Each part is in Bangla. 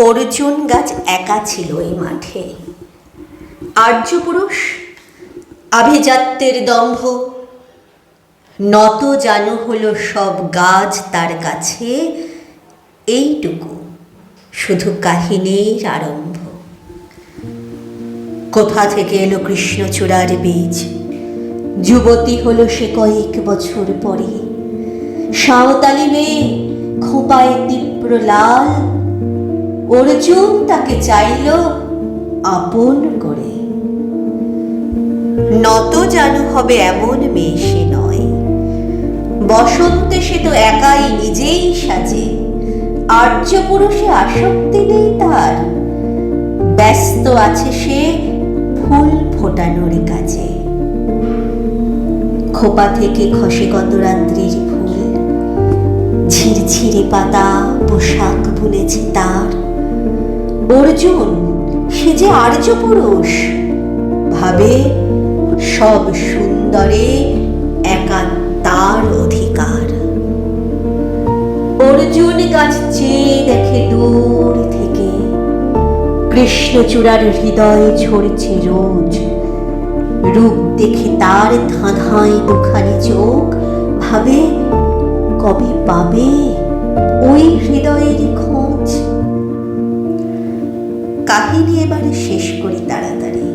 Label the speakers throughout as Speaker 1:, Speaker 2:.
Speaker 1: অর্জুন গাছ একা ছিল এই মাঠে। আর্যপুরুষ আভিজাত্যের দম্ভ, নত জানু হলো সব গাছ তার কাছে। এইটুকু শুধু কাহিনীর আরম্ভ। কোথা থেকে এলো কৃষ্ণচূড়ার বীজ? যুবতী হলো সে কয়েক বছর পরে। সাঁওতালি মেয়ে, খোঁপায় তীব্র লাল। অর্জুন তাকে চাইল আপন করে। নত জানু হবে এমন মেয়ে সে নয়। বসন্তে সে তো একাই নিজেই সাজে। আর্য পুরুষে আসক্তি নেই তার। ব্যস্ত আছে সে ফুল ফোটানোর কাজে। খোপা থেকে খসে কত রাত্রির ফুল, ঝিরঝিরে পাতা পোশাক বুনেছে তার। অর্জুন সে যে আর্য পুরুষ, ভাবে সব সুন্দরে একা তার অধিকার। অর্জুন গাছ চেয়ে দেখে দূর থেকে, কৃষ্ণচূড়ার হৃদয় ঝরছে রোজ। রূপ দেখে তার ধাঁধায় দুখানি চোখ, ভাবে কবে পাবে ওই হৃদয়ের খোঁজ। কাহিনী এবারে শেষ করি তাড়াতাড়ি।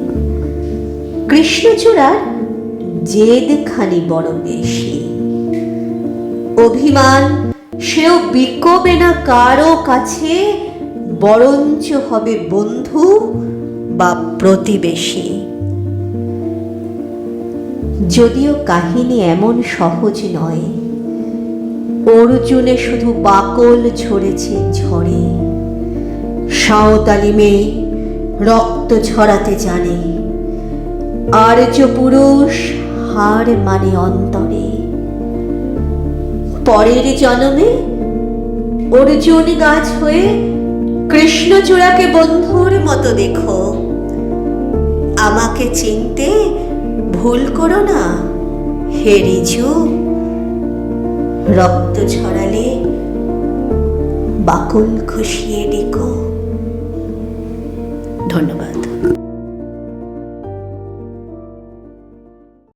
Speaker 1: কৃষ্ণচূড়ার জেদ খানি বড় বেশি। অভিমান সেও বিকবে না কারো কাছে, বরঞ্চ হবে বন্ধু বা প্রতিবেশী। যদিও কাহিনী এমন সহজ নয়, অর্জুনে শুধু বাকল ঝরেছে ঝড়ে। সাঁওতালি মেয়ে রক্ত ঝরাতে জানে, আর্য পুরুষ হার মানে অন্তরে। পরের জন্মে অর্জুন গাছ হয়ে কৃষ্ণচূড়াকে বন্ধুর মতো দেখো। আমাকে চিনতে ভুল করো না হে রিজু। রক্ত ঝরালে বাকল খসিয়ে ডেকো। ধন্যবাদ।